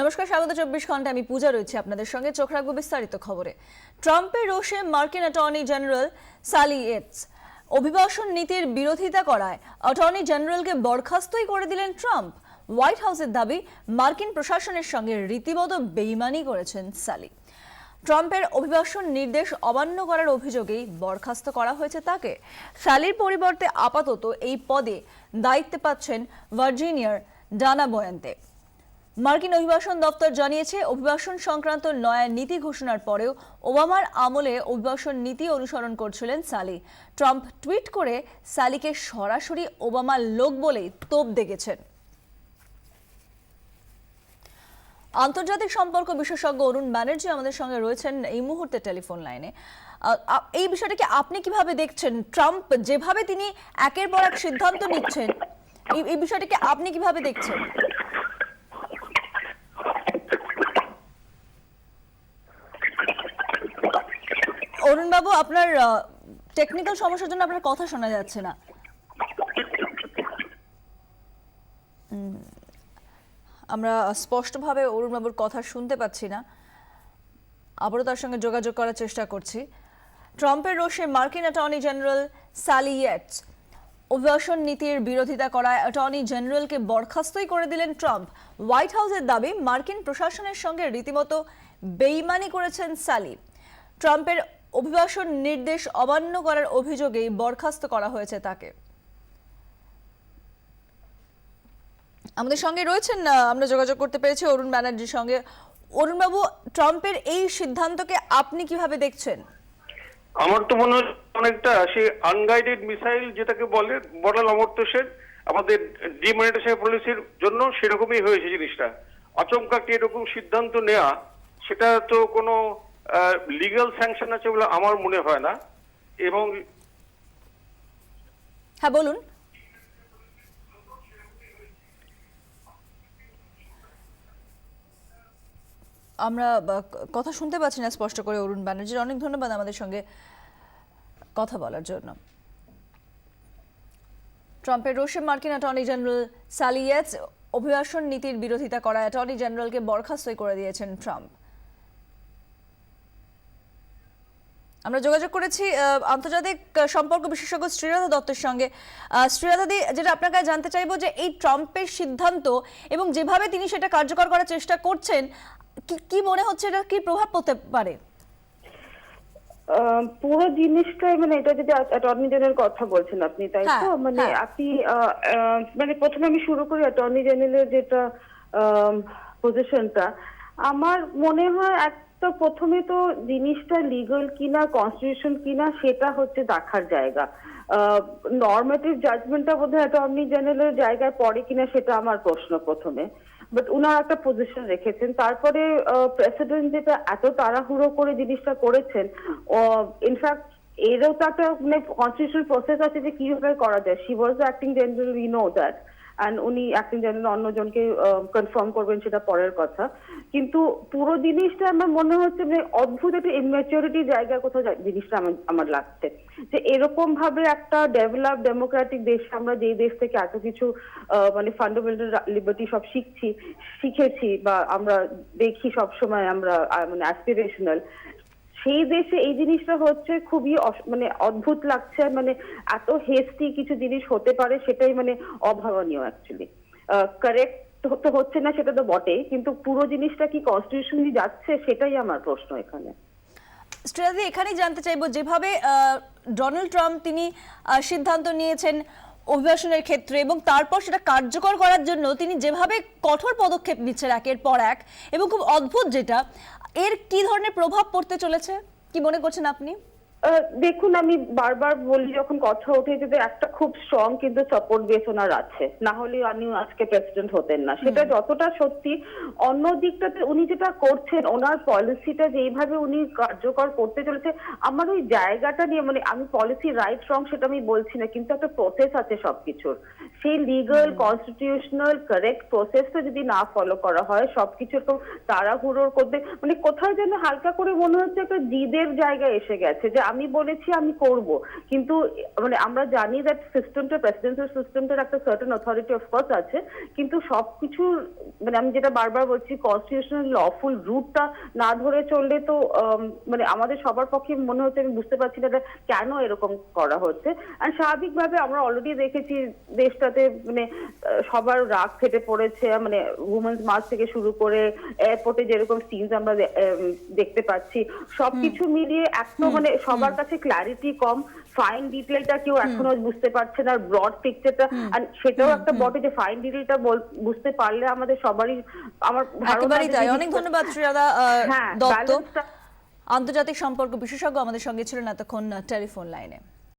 নমস্কার, স্বাগত 24 ঘন্টা। আমি পূজা রয়েছে আপনাদের সঙ্গে। চোখ রাখবো বিস্তারিত খবরে। ট্রাম্পের রোষে মার্কিন অ্যাটর্নি জেনারেল সালি ইয়েটস অভিবাসন নীতির বিরোধিতা করায় অ্যাটর্নি জেনারেলকে বরখাস্তই করে দিলেন ট্রাম্প। হোয়াইট হাউসের দাবি, মার্কিন প্রশাসনের সঙ্গে রীতিমতো বেইমানি করেছেন সালি। ট্রাম্পের অভিবাসন নির্দেশ অমান্য করার অভিযোগেই বরখাস্ত করা হয়েছে তাকে। সালির পরিবর্তে আপাতত এই পদে দায়িত্বে পাচ্ছেন ভার্জিনিয়ার ডানা বয়ান্তে। মার্কিন অভিবাসন দপ্তর জানিয়েছে, অভিবাসন সংক্রান্ত নয়া নীতি ঘোষণার পরেও ওবামার আমলে অভিবাসন নীতি অনুসরণ করছিলেন সালি। ট্রাম্প টুইট করে সালিকে সরাসরি ওবামার লোক বলেই তোপ দেগেছেন। আন্তর্জাতিক সম্পর্ক বিশেষজ্ঞ অরুণ ব্যানার্জি আমাদের সঙ্গে রয়েছেন এই মুহূর্তে টেলিফোন লাইনে। এই বিষয়টাকে আপনি কিভাবে দেখছেন? ট্রাম্প যেভাবে তিনি একের পর এক সিদ্ধান্ত নিচ্ছেন, এই বিষয়টাকে আপনি কিভাবে দেখছেন? অরুণ বাবু, আপনার টেকনিক্যাল সমস্যার জন্য আপনার কথা শোনা যাচ্ছে না। আমরা স্পষ্টভাবে অরুণ বাবুর কথা শুনতে পাচ্ছি না। আবারও তার সঙ্গে যোগাযোগ করার চেষ্টা করছি। ট্রাম্পের রোষে মার্কিন অ্যাটর্নি জেনারেল সালি ইয়েটস অভিবাসন নীতির বিরোধিতা করায় অ্যাটর্নি জেনারেলকে বরখাস্তই করে দিলেন ট্রাম্প। হোয়াইট হাউসের দাবি, মার্কিন প্রশাসনের সঙ্গে রীতিমতো বেইমানি করেছেন সালি। ট্রাম্পের অভিবাসন নির্দেশ অমান্য করার অভিযোগেই বরখাস্ত করা হয়েছে তাকে। আমাদের সঙ্গে রয়েছেন, আমরা যোগাযোগ করতে পেরেছি অরুণ ব্যানার্জির সঙ্গে। অরুণ বাবু, ট্রাম্পের এই সিদ্ধান্তকে আপনি কিভাবে দেখছেন? আমার তো মনে হয় অনেকটা সেই আনগাইডেড মিসাইল যেটাকে বলে বড়াল অমর্ত্য সেন আমাদের ডিমনিটাইজেশন পলিসির জন্য সেরকমই হয়েছে জিনিসটা। আচমকা এরকম সিদ্ধান্ত নেওয়া, সেটা তো কোনো লিগ্যাল স্যাংশন আছে বলে আমার মনে হয় না। এবং হ্যাঁ, বলুন। আমরা কথা শুনতে পাচ্ছি না স্পষ্ট করে অরুণ ব্যানার্জির। অনেক ধন্যবাদ আমাদের সঙ্গে কথা বলার জন্য। ট্রাম্পের রোষে মার্কিন অ্যাটর্নি জেনারেল সালি ইয়েটস অভিবাসন নীতির বিরোধিতা করা অ্যাটর্নি জেনারেলকে বরখাস্তই করে দিয়েছেন ট্রাম্প। আমরা যোগাযোগ করেছি আন্তর্জাতিক সম্পর্ক বিশেষজ্ঞ শ্রীরাধা দত্তের সঙ্গে। শ্রীরাধাদি, যেটা আপনার কাছে জানতে চাইবো যে এই ট্রাম্পের সিদ্ধান্ত এবং যেভাবে তিনি সেটা কার্যকর করার চেষ্টা করছেন, কি মনে হচ্ছে এটা কি প্রভাব পড়তে পারে? পুরো জিনিসটাই এটা যদি অ্যাটর্নি জেনারেল কথা বলছেন আপনি, তাই তো? আপনি প্রথমে আমি শুরু করি অ্যাটর্নি জেনারেলের যেটা পজিশনটা। আমার মনে হয় একটা প্রথমে তো জিনিসটা লিগাল কিনা, কনস্টিটিউশন কিনা, সেটা হচ্ছে দেখার জায়গা। নর্মেটিভ জাজমেন্টটা বোধহয় অ্যাটর্নি জেনারেলের জায়গায় পড়ে কিনা সেটা আমার প্রশ্ন প্রথমে। বাট উনার একটা পজিশন রেখেছেন। তারপরে প্রেসিডেন্ট যেটা এত তাড়াহুড়ো করে জিনিসটা করেছেন, ইনফ্যাক্ট এরও তো একটা কনস্টিটিউশনাল প্রসেস আছে যে কিভাবে করা যায়। She was the acting general, we know that. And উনি অ্যাক্টিং জেনারেল অন্যজনকে কনফার্ম করবেন, সেটা পরের কথা। কিন্তু পুরো জিনিসটা আমার মনে হচ্ছে অদ্ভুত একটা ইম্যাচুরিটি জায়গা কোথাও জিনিসটা আমার লাগছে যে এরকম ভাবে একটা ডেভেলপ ডেমোক্রেটিক দেশে আমরা যেই দেশ থেকে এত কিছু ফান্ডামেন্টাল লিবার্টি সব শিখেছি বা আমরা দেখি সবসময়, আমরা অ্যাসপিরেশনাল, সেই দেশে এই জিনিসটা হচ্ছে খুবই অদ্ভুত লাগছে। এত হেস্টি কিছু জিনিস হতে পারে, সেটাই অভাবনীয় অ্যাকচুয়ালি। কারেক্ট তো হচ্ছে না সেটা তো বটেই, কিন্তু পুরো জিনিসটা কি কনস্টিটিউশনালি যাচ্ছে, সেটাই আমার প্রশ্ন এখানে। শ্রেয়াদি, এখানেই জানতে চাইবো, যেভাবে ডোনাল্ড ট্রাম্প তিনি সিদ্ধান্ত নিয়েছেন অভিবাসনের ক্ষেত্রে এবং তারপর সেটা কার্যকর করার জন্য তিনি যেভাবে কঠোর পদক্ষেপ নিচ্ছেন একের পর এক, এবং খুব অদ্ভুত যেটা, এর কি ধরনের প্রভাব পড়তে চলেছে কি মনে করছেন আপনি? দেখুন, আমি বারবার বলি যখন কথা ওঠে যে একটা খুব স্ট্রং কিন্তু সাপোর্ট বেস ওনার আছে, না হলে উনি আজকে প্রেসিডেন্ট হতেন না। সেটা যতটা সত্যি, অন্য দিকটাতে উনি যেটা করছেন, ওনার পলিসিটা যেইভাবে উনি কার্যকর করতে চলেছে, আমার ওই জায়গাটা নিয়ে আমি পলিসি রাইট রং সেটা আমি বলছি না, কিন্তু একটা প্রসেস আছে সবকিছুর। সেই লিগাল কনস্টিটিউশনাল কারেক্ট প্রসেসটা যদি না ফলো করা হয়, সবকিছু তাড়াহুড়োর করতে কোথায় যেন হালকা করে মনে হচ্ছে একটা জিদের জায়গায় এসে গেছে যে আমি বলেছি আমি করব, কিন্তু মানে আমরা জানি দ্যাট সিস্টেমটা, প্রেসিডেন্সিয়াল সিস্টেমটার একটা সার্টেন অথরিটি অফকোর্স আছে, কিন্তু সবকিছু মানে আমি যেটা বারবার বলছি, কনস্টিটিউশনাল লফুল রুটটা না ধরে চললে তো মানে আমাদের সবার পক্ষে মনে হচ্ছে, আমি বুঝতে পারছি না কেন এরকম করা হচ্ছে। আর স্বাভাবিকভাবে আমরা অলরেডি দেখেছি দেশটাতে মানে সবার রাগ ফেটে পড়েছে, মানে উমেন্স মার্চ থেকে শুরু করে এয়ারপোর্টে যেরকম সিনস আমরা দেখতে পাচ্ছি, সবকিছু মিলিয়ে একটা মানে সবার কাছে ক্ল্যারিটি কম, ফাইন ডিটেলটা কেউ এখনো বুঝতে পারছে না, ব্রড পিকচারটা। আর সেটাও একটা বটে যে ফাইন ডিটেলটা বুঝতে পারলে আমাদের সবারই, আমার একেবারেই তাই। অনেক ধন্যবাদ শ্রেয়া হ্যাঁ, দত্ত, ব্যালেন্সটা আন্তর্জাতিক সম্পর্ক বিশেষজ্ঞ আমাদের সঙ্গে ছিলেন এতক্ষণ টেলিফোন লাইনে।